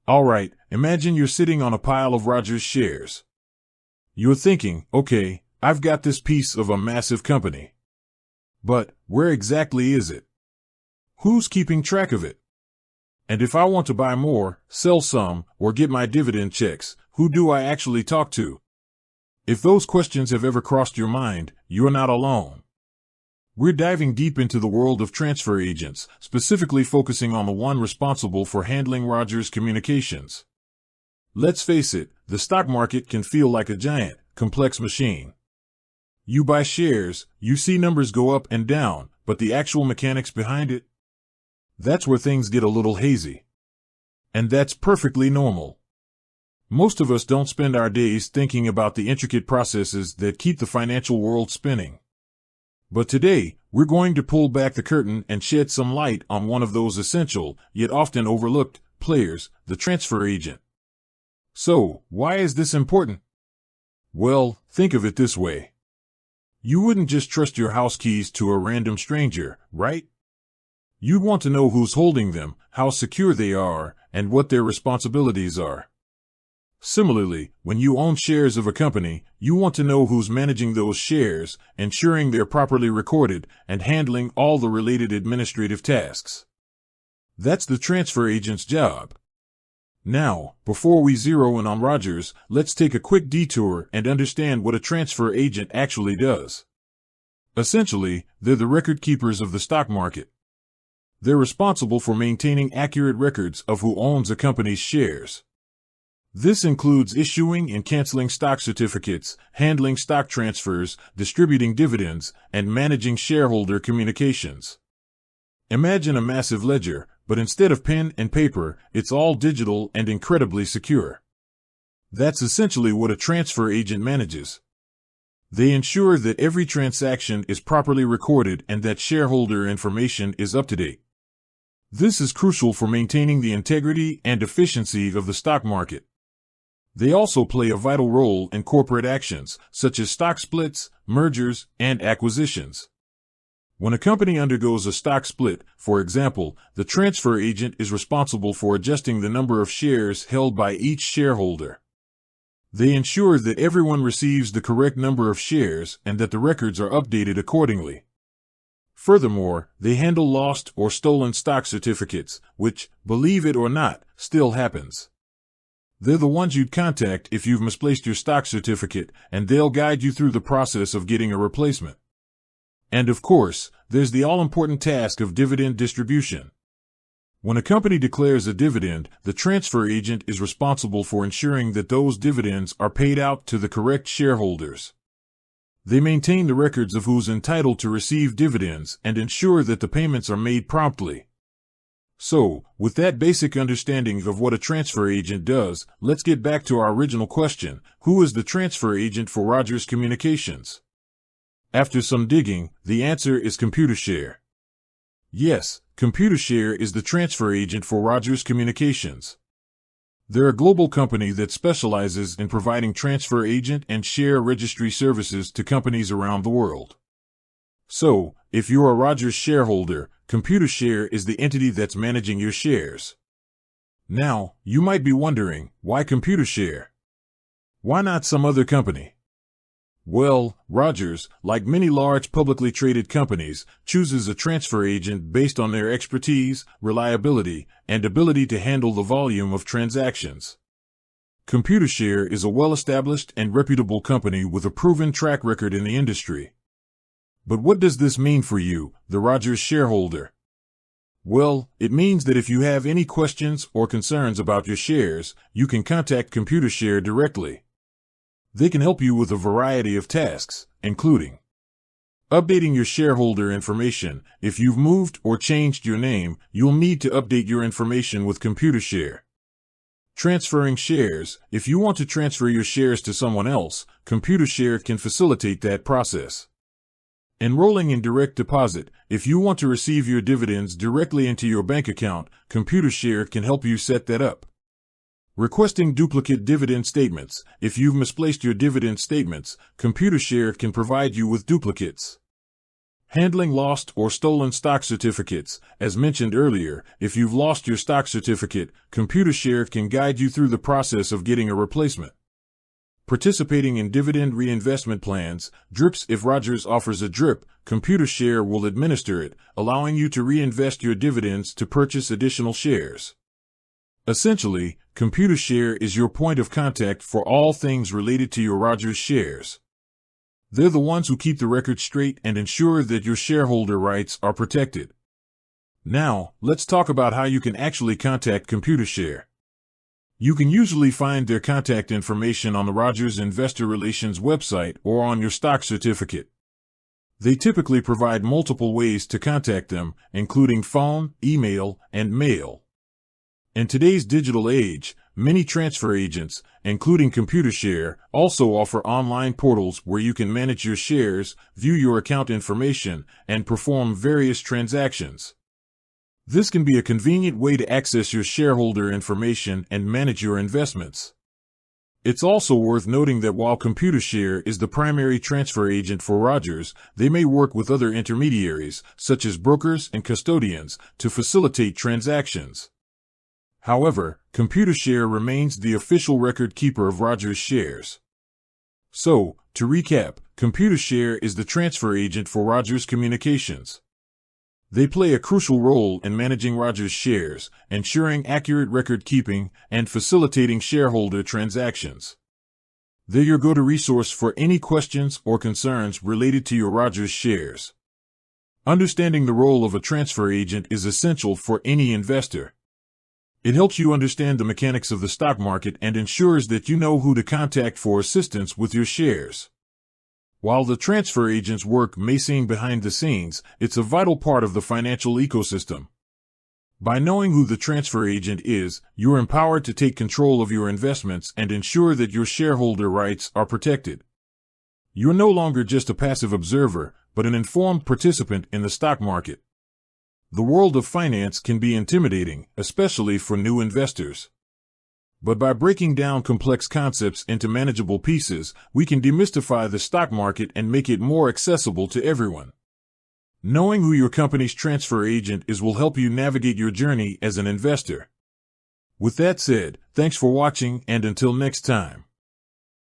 Alright, imagine you're sitting on a pile of Rogers shares. You're thinking, okay, I've got this piece of a massive company. But where exactly is it? Who's keeping track of it? And if I want to buy more, sell some, or get my dividend checks, who do I actually talk to? If those questions have ever crossed your mind, you're not alone. We're diving deep into the world of transfer agents, specifically focusing on the one responsible for handling Rogers communications. Let's face it, the stock market can feel like a giant, complex machine. You buy shares, you see numbers go up and down, but the actual mechanics behind it? That's where things get a little hazy. And that's perfectly normal. Most of us don't spend our days thinking about the intricate processes that keep the financial world spinning. But today, we're going to pull back the curtain and shed some light on one of those essential, yet often overlooked, players, the transfer agent. So, why is this important? Well, think of it this way. You wouldn't just trust your house keys to a random stranger, right? You'd want to know who's holding them, how secure they are, and what their responsibilities are. Similarly, when you own shares of a company, you want to know who's managing those shares, ensuring they're properly recorded, and handling all the related administrative tasks. That's the transfer agent's job. Now, before we zero in on Rogers, let's take a quick detour and understand what a transfer agent actually does. Essentially, they're the record keepers of the stock market. They're responsible for maintaining accurate records of who owns a company's shares. This includes issuing and canceling stock certificates, handling stock transfers, distributing dividends, and managing shareholder communications. Imagine a massive ledger, but instead of pen and paper, it's all digital and incredibly secure. That's essentially what a transfer agent manages. They ensure that every transaction is properly recorded and that shareholder information is up to date. This is crucial for maintaining the integrity and efficiency of the stock market. They also play a vital role in corporate actions, such as stock splits, mergers, and acquisitions. When a company undergoes a stock split, for example, the transfer agent is responsible for adjusting the number of shares held by each shareholder. They ensure that everyone receives the correct number of shares and that the records are updated accordingly. Furthermore, they handle lost or stolen stock certificates, which, believe it or not, still happens. They're the ones you'd contact if you've misplaced your stock certificate, and they'll guide you through the process of getting a replacement. And of course, there's the all-important task of dividend distribution. When a company declares a dividend, the transfer agent is responsible for ensuring that those dividends are paid out to the correct shareholders. They maintain the records of who's entitled to receive dividends and ensure that the payments are made promptly. So, with that basic understanding of what a transfer agent does, let's get back to our original question: who is the transfer agent for Rogers Communications? After some digging, the answer is Computershare. Yes, Computershare is the transfer agent for Rogers Communications. They're a global company that specializes in providing transfer agent and share registry services to companies around the world. So, if you're a Rogers shareholder, Computershare is the entity that's managing your shares. Now, you might be wondering, why Computershare? Why not some other company? Well, Rogers, like many large publicly traded companies, chooses a transfer agent based on their expertise, reliability, and ability to handle the volume of transactions. Computershare is a well-established and reputable company with a proven track record in the industry. But what does this mean for you, the Rogers shareholder? Well, it means that if you have any questions or concerns about your shares, you can contact Computershare directly. They can help you with a variety of tasks, including updating your shareholder information. If you've moved or changed your name, you'll need to update your information with Computershare. Transferring shares. If you want to transfer your shares to someone else, Computershare can facilitate that process. Enrolling in direct deposit. If you want to receive your dividends directly into your bank account, Computershare can help you set that up. Requesting duplicate dividend statements. If you've misplaced your dividend statements, Computershare can provide you with duplicates. Handling lost or stolen stock certificates. As mentioned earlier, if you've lost your stock certificate, Computershare can guide you through the process of getting a replacement. Participating in dividend reinvestment plans, DRIPs. If Rogers offers a DRIP, Computershare will administer it, allowing you to reinvest your dividends to purchase additional shares. Essentially, Computershare is your point of contact for all things related to your Rogers shares. They're the ones who keep the record straight and ensure that your shareholder rights are protected. Now, let's talk about how you can actually contact Computershare. You can usually find their contact information on the Rogers Investor Relations website or on your stock certificate. They typically provide multiple ways to contact them, including phone, email, and mail. In today's digital age, many transfer agents, including Computershare, also offer online portals where you can manage your shares, view your account information, and perform various transactions. This can be a convenient way to access your shareholder information and manage your investments. It's also worth noting that while Computershare is the primary transfer agent for Rogers, they may work with other intermediaries, such as brokers and custodians, to facilitate transactions. However, Computershare remains the official record keeper of Rogers shares. So, to recap, Computershare is the transfer agent for Rogers Communications. They play a crucial role in managing Rogers shares, ensuring accurate record keeping, and facilitating shareholder transactions. They're your go-to resource for any questions or concerns related to your Rogers shares. Understanding the role of a transfer agent is essential for any investor. It helps you understand the mechanics of the stock market and ensures that you know who to contact for assistance with your shares. While the transfer agent's work may seem behind the scenes, it's a vital part of the financial ecosystem. By knowing who the transfer agent is, you're empowered to take control of your investments and ensure that your shareholder rights are protected. You're no longer just a passive observer, but an informed participant in the stock market. The world of finance can be intimidating, especially for new investors. But by breaking down complex concepts into manageable pieces, we can demystify the stock market and make it more accessible to everyone. Knowing who your company's transfer agent is will help you navigate your journey as an investor. With that said, thanks for watching, and until next time.